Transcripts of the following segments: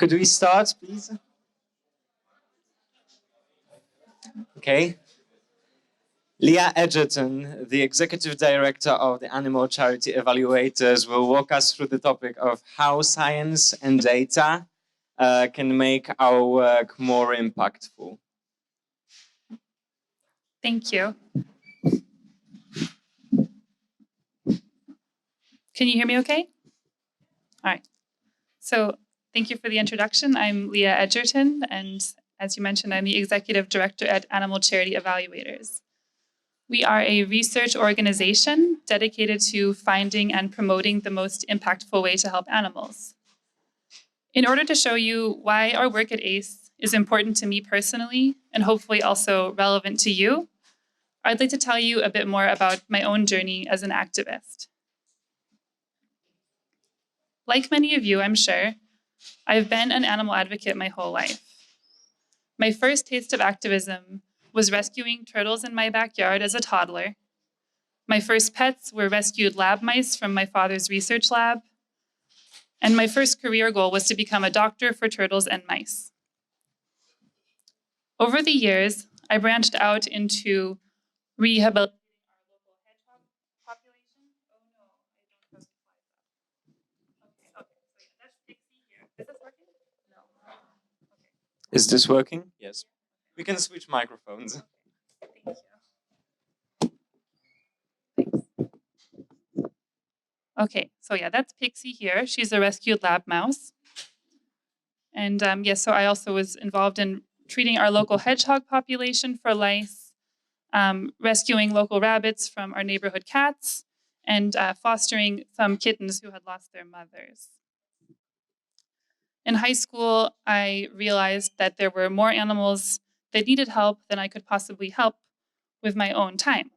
Could we start, please? Okay. Leah Edgerton, the Executive Director of the Animal Charity Evaluators, will walk us through the topic of how science and data can make our work more impactful. Thank you. Can you hear me okay? All right. So thank you for the introduction. I'm Leah Edgerton, and as you mentioned, I'm the Executive Director at Animal Charity Evaluators. We are a research organization dedicated to finding and promoting the most impactful way to help animals. In order to show you why our work at ACE is important to me personally, and hopefully also relevant to you, I'd like to tell you a bit more about my own journey as an activist. Like many of you, I'm sure, I've been an animal advocate my whole life. My first taste of activism was rescuing turtles in my backyard as a toddler. My first pets were rescued lab mice from my father's research lab. And my first career goal was to become a doctor for turtles and mice. Over the years, I branched out into rehabilitating our local hedgehog population. Oh no, I don't have the slides up. Okay, so yeah, that's Pixie here. Is this working? No. Okay. Is this working? Yes. We can switch microphones. Okay. Thank you. Thanks. Okay, so yeah, that's Pixie here. She's a rescued lab mouse. And yes, so I also was involved in treating our local hedgehog population for lice, rescuing local rabbits from our neighborhood cats, and fostering some kittens who had lost their mothers. In high school, I realized that there were more animals that needed help than I could possibly help with my own time.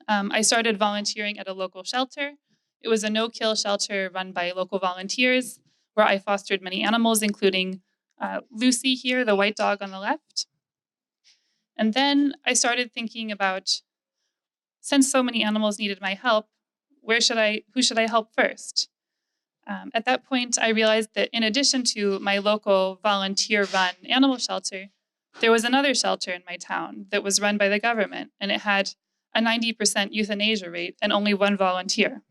I started volunteering at a local shelter. It was a no-kill shelter run by local volunteers where I fostered many animals, including Lucy here, the white dog on the left. And then I started thinking about, since so many animals needed my help, who should I help first? At that point, I realized that in addition to my local volunteer-run animal shelter, there was another shelter in my town that was run by the government, and it had a 90% euthanasia rate and only one volunteer.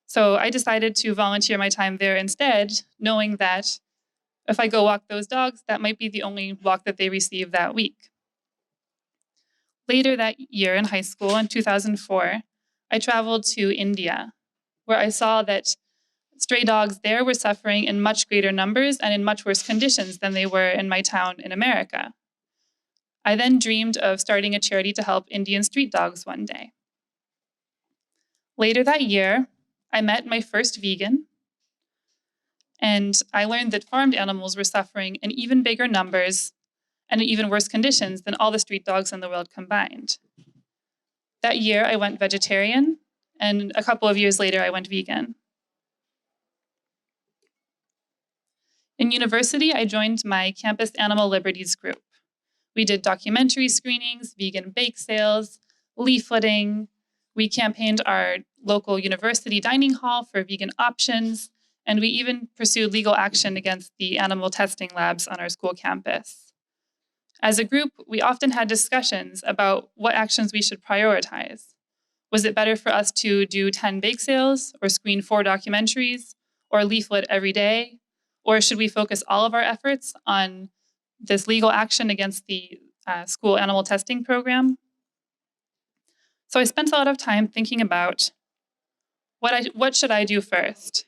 So I decided to volunteer my time there instead, knowing that if I go walk those dogs, that might be the only walk that they receive that week. Later that year in high school, in 2004, I traveled to India, where I saw that stray dogs there were suffering in much greater numbers and in much worse conditions than they were in my town in America. I then dreamed of starting a charity to help Indian street dogs one day. Later that year, I met my first vegan, and I learned that farmed animals were suffering in even bigger numbers and in even worse conditions than all the street dogs in the world combined. That year, I went vegetarian, and a couple of years later, I went vegan. In university, I joined my campus Animal Liberties group. We did documentary screenings, vegan bake sales, leafleting. We campaigned our local university dining hall for vegan options, and we even pursued legal action against the animal testing labs on our school campus. As a group, we often had discussions about what actions we should prioritize. Was it better for us to do 10 bake sales, or screen 4 documentaries, or leaflet every day? Or should we focus all of our efforts on this legal action against the school animal testing program? So I spent a lot of time thinking about what should I do first?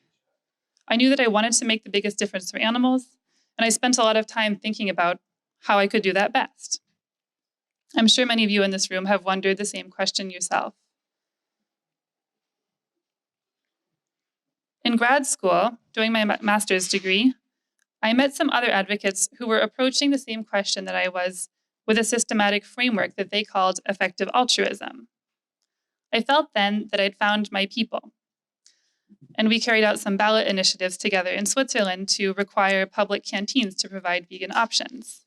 I knew that I wanted to make the biggest difference for animals, and I spent a lot of time thinking about how I could do that best. I'm sure many of you in this room have wondered the same question yourself. In grad school, doing my master's degree, I met some other advocates who were approaching the same question that I was with a systematic framework that they called effective altruism. I felt then that I'd found my people. And we carried out some ballot initiatives together in Switzerland to require public canteens to provide vegan options.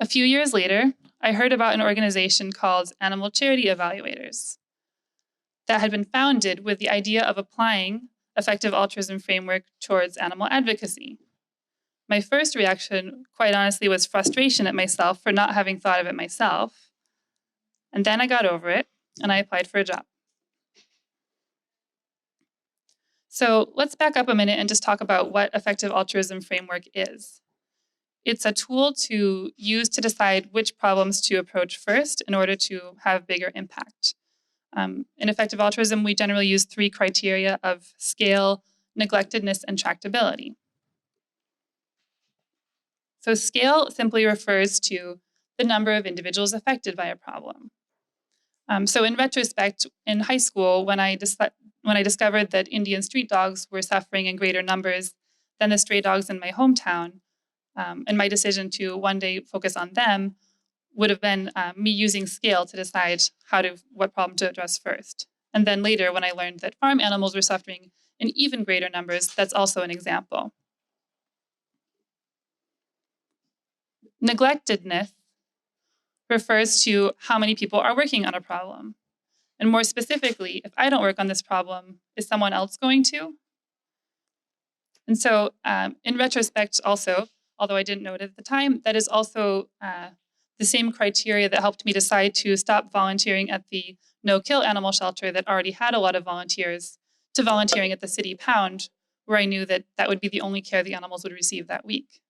A few years later, I heard about an organization called Animal Charity Evaluators that had been founded with the idea of applying effective altruism framework towards animal advocacy. My first reaction, quite honestly, was frustration at myself for not having thought of it myself. And then I got over it, and I applied for a job. So let's back up a minute and just talk about what effective altruism framework is. It's a tool to use to decide which problems to approach first in order to have bigger impact. In effective altruism, we generally use 3 criteria of scale, neglectedness, and tractability. So scale simply refers to the number of individuals affected by a problem. So in retrospect, in high school, when I discovered that Indian street dogs were suffering in greater numbers than the stray dogs in my hometown, and my decision to one day focus on them would have been me using scale to decide what problem to address first. And then later, when I learned that farm animals were suffering in even greater numbers, that's also an example. Neglectedness refers to how many people are working on a problem. And more specifically, if I don't work on this problem, is someone else going to? And so in retrospect also, although I didn't know it at the time, that is also the same criteria that helped me decide to stop volunteering at the no-kill animal shelter that already had a lot of volunteers to volunteering at the city pound, where I knew that that would be the only care the animals would receive that week.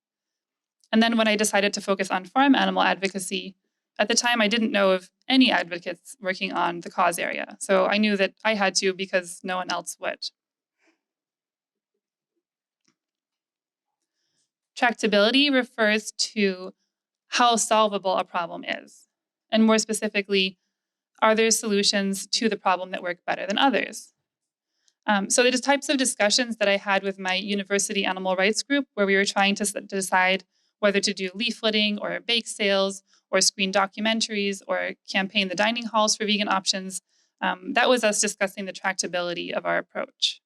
And then when I decided to focus on farm animal advocacy, at the time I didn't know of any advocates working on the cause area. So I knew that I had to because no one else would. Tractability refers to how solvable a problem is. And more specifically, are there solutions to the problem that work better than others? So there's types of discussions that I had with my university animal rights group where we were trying to decide whether to do leafleting or bake sales or screen documentaries or campaign the dining halls for vegan options. That was us discussing the tractability of our approach.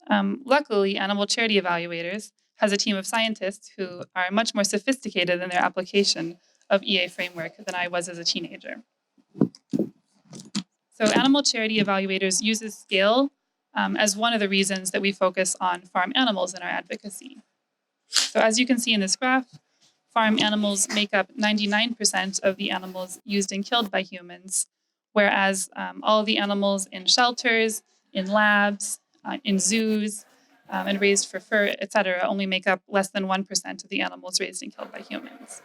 Luckily, Animal Charity Evaluators has a team of scientists who are much more sophisticated in their application of EA framework than I was as a teenager. So Animal Charity Evaluators uses scale as one of the reasons that we focus on farm animals in our advocacy. So as you can see in this graph, farm animals make up 99% of the animals used and killed by humans, whereas all of the animals in shelters, in labs, in zoos, and raised for fur, et cetera, only make up less than 1% of the animals raised and killed by humans.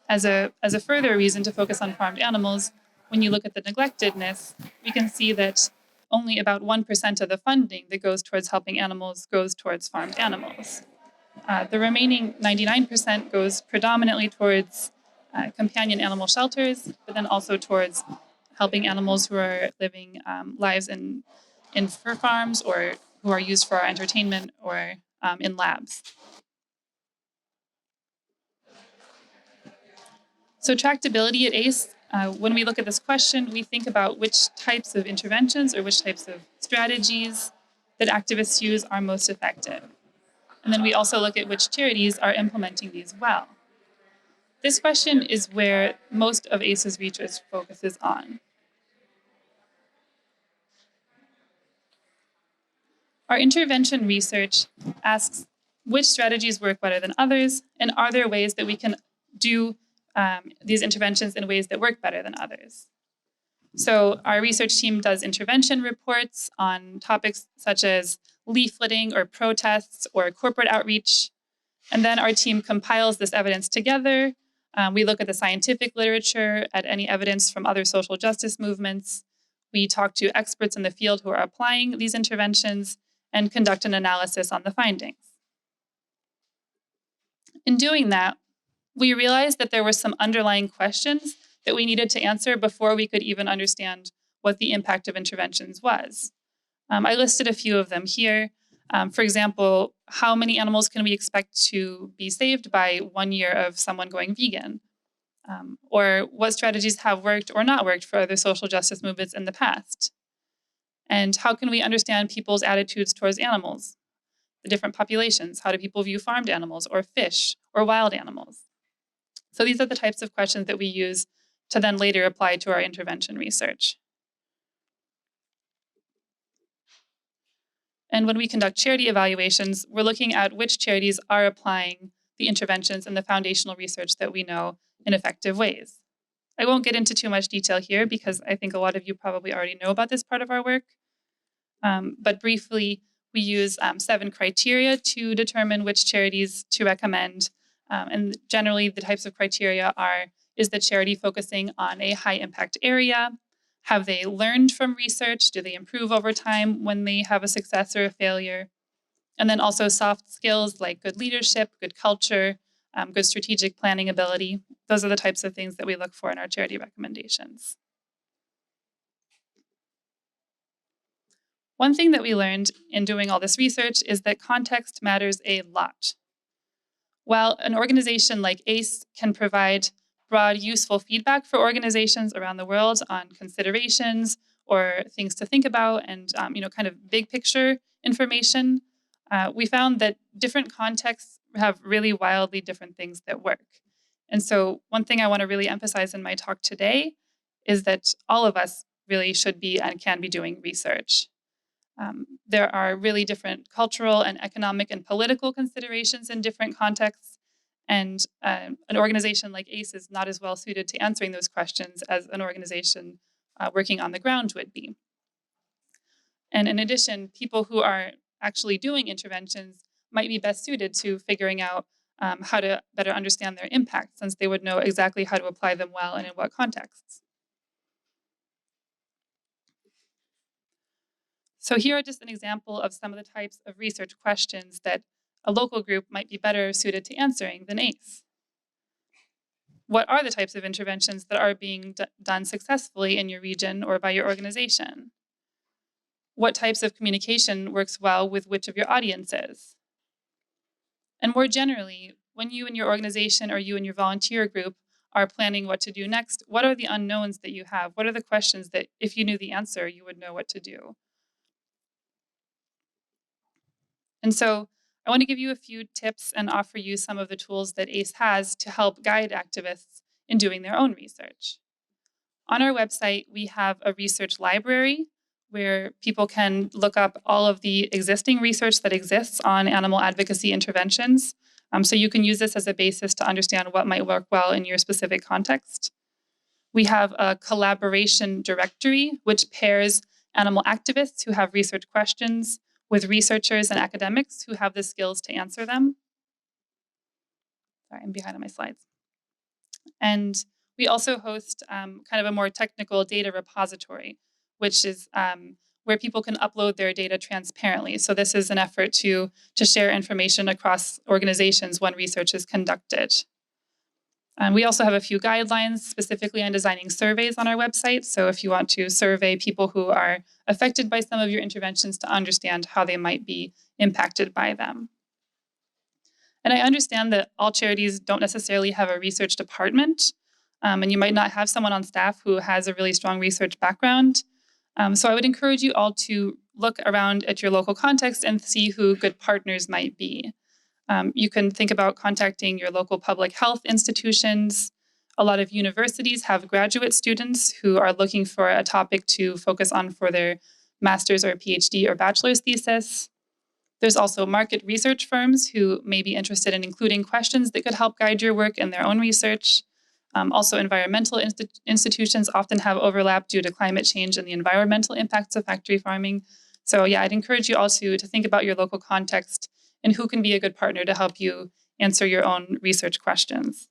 As a further reason to focus on farmed animals, when you look at the neglectedness, we can see that only about 1% of the funding that goes towards helping animals goes towards farmed animals. The remaining 99% goes predominantly towards companion animal shelters, but then also towards helping animals who are living lives in fur farms or who are used for our entertainment or in labs. So tractability at ACE, when we look at this question, we think about which types of interventions or which types of strategies that activists use are most effective. And then we also look at which charities are implementing these well. This question is where most of ACE's research focuses on. Our intervention research asks which strategies work better than others, and are there ways that we can do these interventions in ways that work better than others. So our research team does intervention reports on topics such as leafleting or protests or corporate outreach. And then our team compiles this evidence together. We look at the scientific literature, at any evidence from other social justice movements. We talk to experts in the field who are applying these interventions and conduct an analysis on the findings. In doing that, we realized that there were some underlying questions that we needed to answer before we could even understand what the impact of interventions was. I listed a few of them here. For example, how many animals can we expect to be saved by 1 year of someone going vegan? Or what strategies have worked or not worked for other social justice movements in the past? And how can we understand people's attitudes towards animals, the different populations? How do people view farmed animals or fish or wild animals? So these are the types of questions that we use to then later apply to our intervention research. And when we conduct charity evaluations, we're looking at which charities are applying the interventions and the foundational research that we know in effective ways. I won't get into too much detail here because I think a lot of you probably already know about this part of our work. But briefly, we use 7 criteria to determine which charities to recommend. And generally, the types of criteria are, is the charity focusing on a high impact area? Have they learned from research? Do they improve over time when they have a success or a failure? And then also soft skills like good leadership, good culture, good strategic planning ability. Those are the types of things that we look for in our charity recommendations. One thing that we learned in doing all this research is that context matters a lot. While an organization like ACE can provide broad, useful feedback for organizations around the world on considerations or things to think about and kind of big picture information, we found that different contexts have really wildly different things that work. And so one thing I want to really emphasize in my talk today is that all of us really should be and can be doing research. There are really different cultural and economic and political considerations in different contexts. And an organization like ACE is not as well suited to answering those questions as an organization working on the ground would be. And in addition, people who are actually doing interventions might be best suited to figuring out how to better understand their impact, since they would know exactly how to apply them well and in what contexts. So here are just an example of some of the types of research questions that a local group might be better suited to answering than ACE. What are the types of interventions that are being done successfully in your region or by your organization? What types of communication works well with which of your audiences? And more generally, when you and your organization or you and your volunteer group are planning what to do next, what are the unknowns that you have? What are the questions that if you knew the answer, you would know what to do? And so I want to give you a few tips and offer you some of the tools that ACE has to help guide activists in doing their own research. On our website, we have a research library where people can look up all of the existing research that exists on animal advocacy interventions. So you can use this as a basis to understand what might work well in your specific context. We have a collaboration directory, which pairs animal activists who have research questions with researchers and academics who have the skills to answer them. Sorry, I'm behind on my slides. And we also host kind of a more technical data repository, which is where people can upload their data transparently. So this is an effort to share information across organizations when research is conducted. We also have a few guidelines specifically on designing surveys on our website. So if you want to survey people who are affected by some of your interventions to understand how they might be impacted by them. And I understand that all charities don't necessarily have a research department, and you might not have someone on staff who has a really strong research background. So I would encourage you all to look around at your local context and see who good partners might be. You can think about contacting your local public health institutions. A lot of universities have graduate students who are looking for a topic to focus on for their master's or PhD or bachelor's thesis. There's also market research firms who may be interested in including questions that could help guide your work in their own research. Also, environmental institutions often have overlap due to climate change and the environmental impacts of factory farming. So yeah, I'd encourage you also to think about your local context and who can be a good partner to help you answer your own research questions.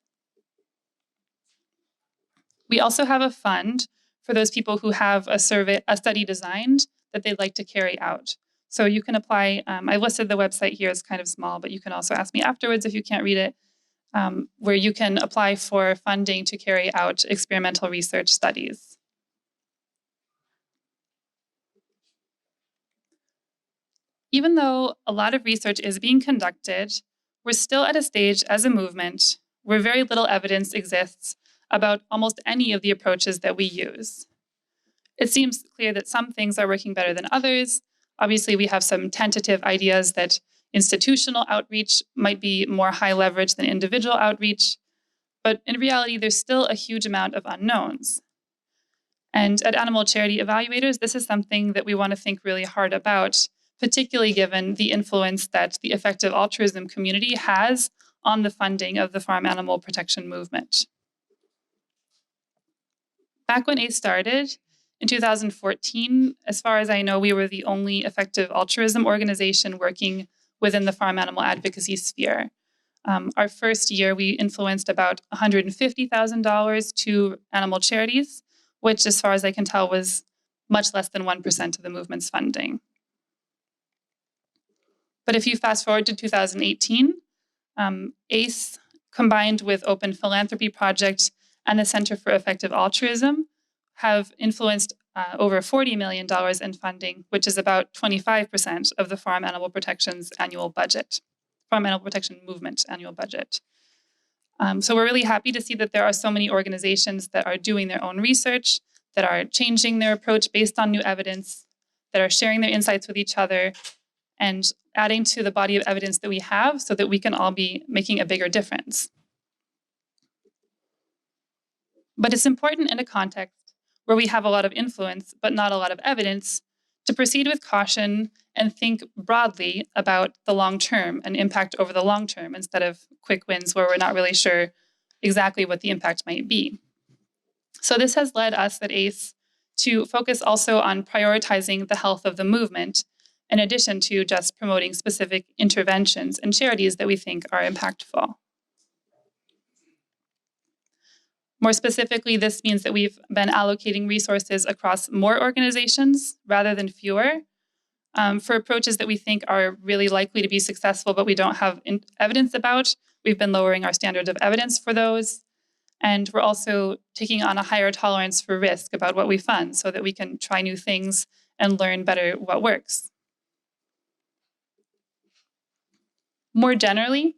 We also have a fund for those people who have a study designed that they'd like to carry out. So you can apply, I listed the website here, it's kind of small, but you can also ask me afterwards if you can't read it, where you can apply for funding to carry out experimental research studies. Even though a lot of research is being conducted, we're still at a stage as a movement where very little evidence exists about almost any of the approaches that we use. It seems clear that some things are working better than others. Obviously, we have some tentative ideas that institutional outreach might be more high leverage than individual outreach. But in reality, there's still a huge amount of unknowns. And at Animal Charity Evaluators, this is something that we want to think really hard about, particularly given the influence that the effective altruism community has on the funding of the farm animal protection movement. Back when ACE started, in 2014, as far as I know, we were the only effective altruism organization working within the farm animal advocacy sphere. Our first year, we influenced about $150,000 to animal charities, which, as far as I can tell, was much less than 1% of the movement's funding. But if you fast forward to 2018, ACE, combined with Open Philanthropy Project and the Center for Effective Altruism, have influenced over $40 million in funding, which is about 25% of the Farm Animal Protection's annual budget, Farm Animal Protection Movement's annual budget. So we're really happy to see that there are so many organizations that are doing their own research, that are changing their approach based on new evidence, that are sharing their insights with each other, and adding to the body of evidence that we have so that we can all be making a bigger difference. But it's important in a context where we have a lot of influence, but not a lot of evidence, to proceed with caution and think broadly about the long term and impact over the long term instead of quick wins where we're not really sure exactly what the impact might be. So this has led us at ACE to focus also on prioritizing the health of the movement, in addition to just promoting specific interventions and charities that we think are impactful. More specifically, this means that we've been allocating resources across more organizations rather than fewer for approaches that we think are really likely to be successful, but we don't have evidence about. We've been lowering our standards of evidence for those. And we're also taking on a higher tolerance for risk about what we fund so that we can try new things and learn better what works. More generally,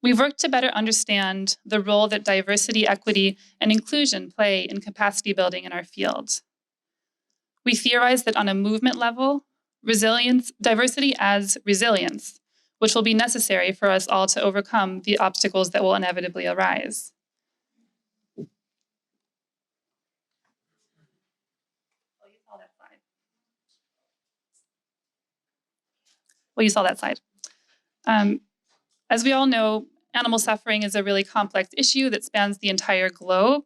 we've worked to better understand the role that diversity, equity, and inclusion play in capacity building in our field. We theorize that on a movement level, diversity adds resilience, which will be necessary for us all to overcome the obstacles that will inevitably arise. Well, you saw that slide. As we all know, animal suffering is a really complex issue that spans the entire globe.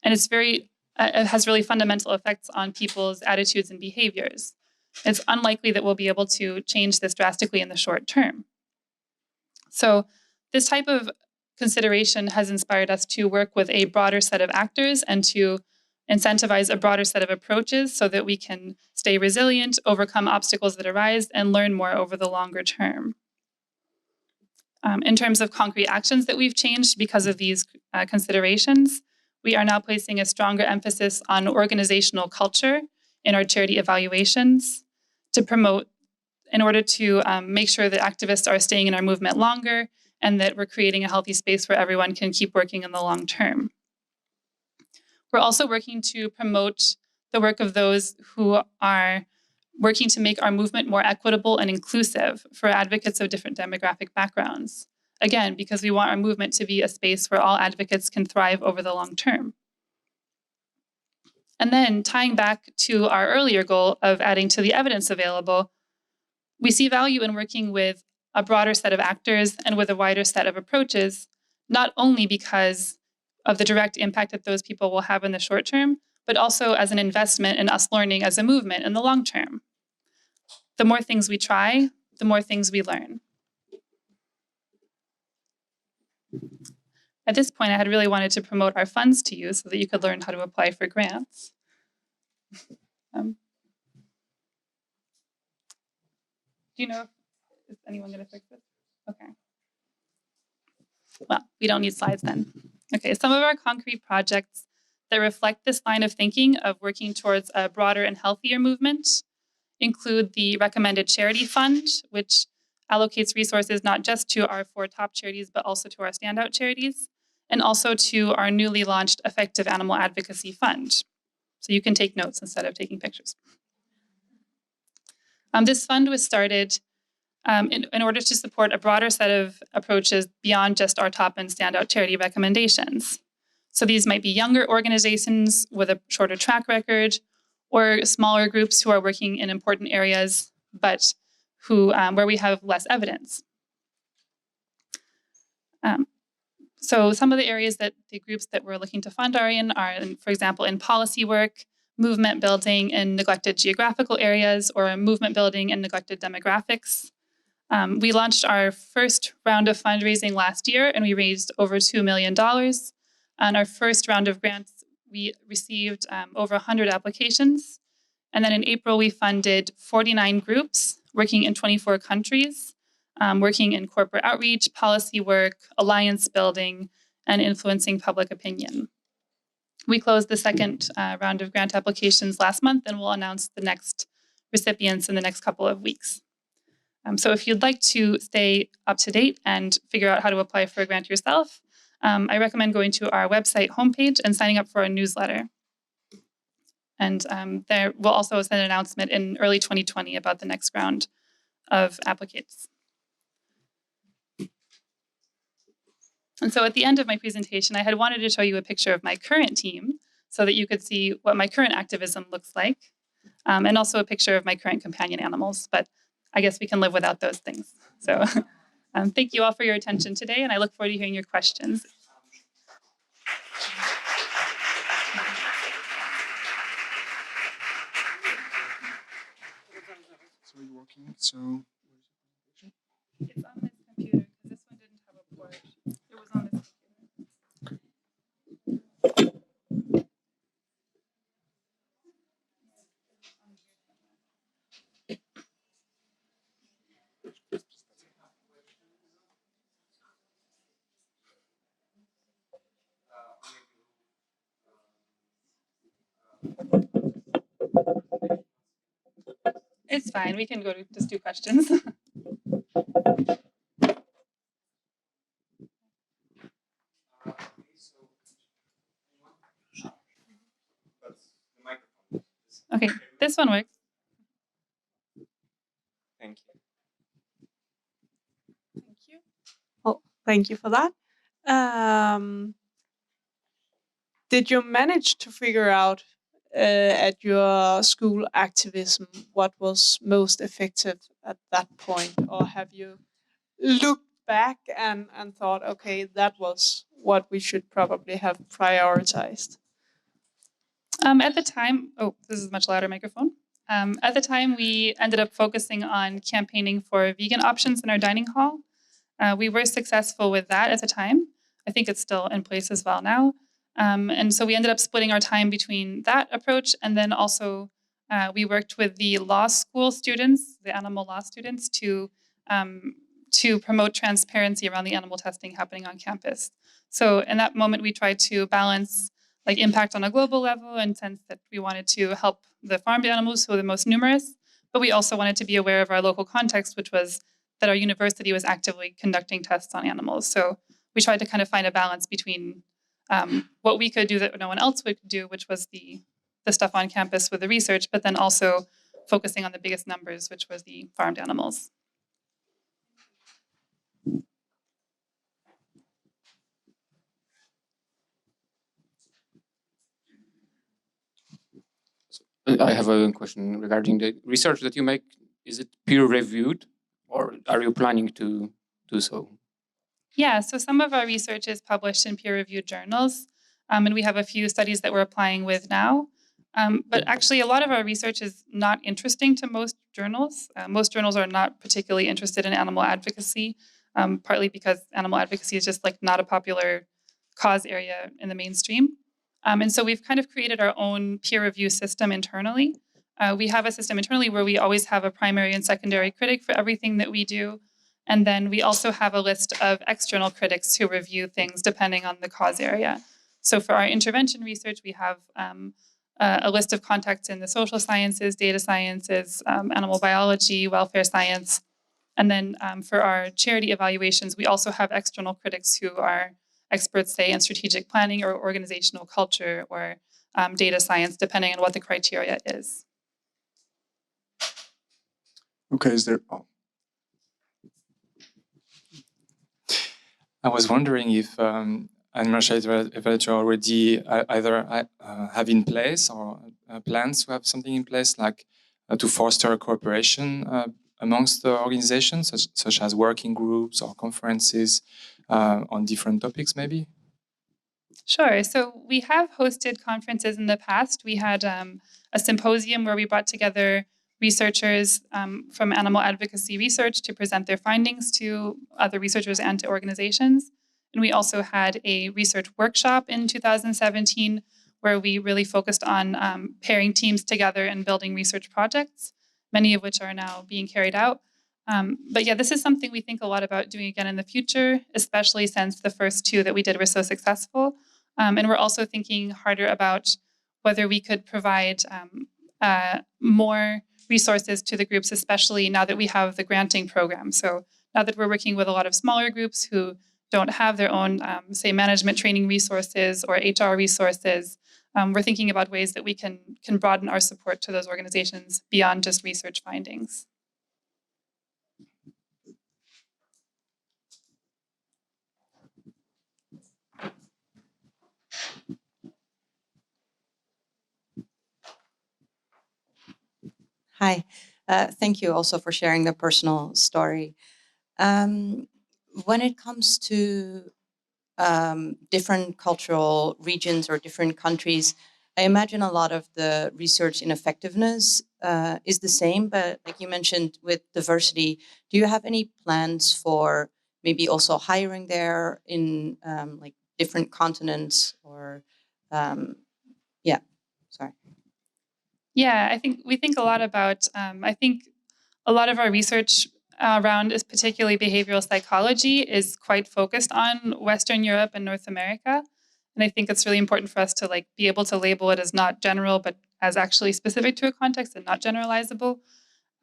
And it has really fundamental effects on people's attitudes and behaviors. It's unlikely that we'll be able to change this drastically in the short term. So this type of consideration has inspired us to work with a broader set of actors and to incentivize a broader set of approaches so that we can stay resilient, overcome obstacles that arise, and learn more over the longer term. In terms of concrete actions that we've changed because of these considerations, we are now placing a stronger emphasis on organizational culture in our charity evaluations to promote, in order to make sure that activists are staying in our movement longer and that we're creating a healthy space where everyone can keep working in the long term. We're also working to promote the work of those who are working to make our movement more equitable and inclusive for advocates of different demographic backgrounds. Again, because we want our movement to be a space where all advocates can thrive over the long term. And then tying back to our earlier goal of adding to the evidence available, we see value in working with a broader set of actors and with a wider set of approaches, not only because of the direct impact that those people will have in the short term, but also as an investment in us learning as a movement in the long term. The more things we try, the more things we learn. At this point, I had really wanted to promote our funds to you so that you could learn how to apply for grants. Do you know if anyone going to fix this? Okay. Well, we don't need slides then. Okay, some of our concrete projects that reflect this line of thinking of working towards a broader and healthier movement include the Recommended Charity Fund, which allocates resources not just to our 4 top charities, but also to our standout charities, and also to our newly launched Effective Animal Advocacy Fund. So you can take notes instead of taking pictures. This fund was started in order to support a broader set of approaches beyond just our top and standout charity recommendations. So these might be younger organizations with a shorter track record, or smaller groups who are working in important areas, but who where we have less evidence. So some of the areas that the groups that we're looking to fund are in, for example, in policy work, movement building in neglected geographical areas, or movement building in neglected demographics. We launched our first round of fundraising last year, and we raised over $2 million. On our first round of grants, we received over 100 applications. And then in April, we funded 49 groups working in 24 countries, working in corporate outreach, policy work, alliance building, and influencing public opinion. We closed the second round of grant applications last month, and we'll announce the next recipients in the next couple of weeks. So if you'd like to stay up to date and figure out how to apply for a grant yourself, I recommend going to our website homepage and signing up for a newsletter. And there we'll also send an announcement in early 2020 about the next round of applicants. And so at the end of my presentation, I had wanted to show you a picture of my current team so that you could see what my current activism looks like, and also a picture of my current companion animals. But I guess we can live without those things. So thank you all for your attention today, and I look forward to hearing your questions. So you're working, so... It's on this computer, because this one didn't have a port. It was on this computer. It's fine. We can go to just do questions. Okay, this one works. Thank you. Thank you. Well, thank you for that. Did you manage to figure out at your school activism what was most effective at that point? Or have you looked back and thought, okay, that was what we should probably have prioritized? At the time, oh, this is a much louder microphone. At the time, we ended up focusing on campaigning for vegan options in our dining hall. We were successful with that at the time. I think it's still in place as well now. And so we ended up splitting our time between that approach, and then also we worked with the law school students, the animal law students, to promote transparency around the animal testing happening on campus. So in that moment, we tried to balance like impact on a global level, in the sense that we wanted to help the farmed animals who are the most numerous, but we also wanted to be aware of our local context, which was that our university was actively conducting tests on animals. So we tried to kind of find a balance between what we could do that no one else would do, which was the stuff on campus with the research, but then also focusing on the biggest numbers, which was the farmed animals. I have a question regarding the research that you make. Is it peer-reviewed, or are you planning to do so? Yeah, so some of our research is published in peer-reviewed journals, and we have a few studies that we're applying with now. But actually, a lot of our research is not interesting to most journals. Most journals are not particularly interested in animal advocacy, partly because animal advocacy is just like not a popular cause area in the mainstream. And so we've kind of created our own peer review system internally. We have a system internally where we always have a primary and secondary critic for everything that we do. And then we also have a list of external critics who review things depending on the cause area. So for our intervention research, we have a list of contacts in the social sciences, data sciences, animal biology, welfare science. And then for our charity evaluations, we also have external critics who are experts, say, in strategic planning or organizational culture or data science, depending on what the criteria is. Okay, is there... Oh. I was wondering if Animal Evaluator already either have in place or plans to have something in place, like to foster cooperation amongst the organizations, such as working groups or conferences on different topics, maybe? Sure. So we have hosted conferences in the past. We had a symposium where we brought together researchers from animal advocacy research to present their findings to other researchers and to organizations. And we also had a research workshop in 2017 where we really focused on pairing teams together and building research projects, many of which are now being carried out. But yeah, this is something we think a lot about doing again in the future, especially since the first two that we did were so successful. And we're also thinking harder about whether we could provide more resources to the groups, especially now that we have the granting program. So now that we're working with a lot of smaller groups who don't have their own, say, management training resources or HR resources, we're thinking about ways that we can broaden our support to those organizations beyond just research findings. Hi, thank you also for sharing the personal story. When it comes to different cultural regions or different countries, I imagine a lot of the research in effectiveness is the same, but like you mentioned with diversity, do you have any plans for maybe also hiring there in like different continents or, yeah, sorry. Yeah, I think we think a lot about, I think a lot of our research around is particularly behavioral psychology is quite focused on Western Europe and North America. And I think it's really important for us to like be able to label it as not general, but as actually specific to a context and not generalizable.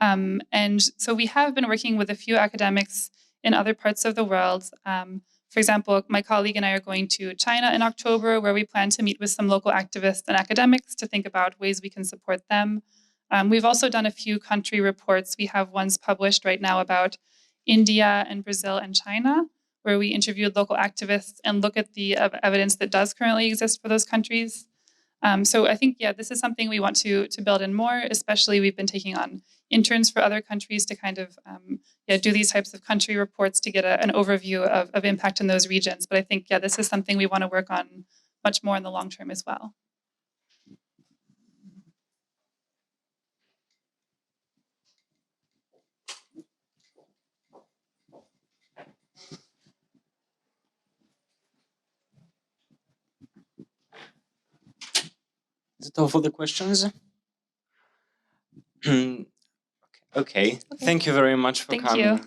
And so we have been working with a few academics in other parts of the world. For example, my colleague and I are going to China in October, where we plan to meet with some local activists and academics to think about ways we can support them. We've also done a few country reports. We have ones published right now about India and Brazil and China, where we interviewed local activists and look at the evidence that does currently exist for those countries. So I think, yeah, this is something we want to build in more, especially we've been taking on interns for other countries to kind of do these types of country reports to get an overview of impact in those regions. But I think, yeah, this is something we want to work on much more in the long term as well. Is it all for the questions? Okay. Thank you very much for Thank coming. you.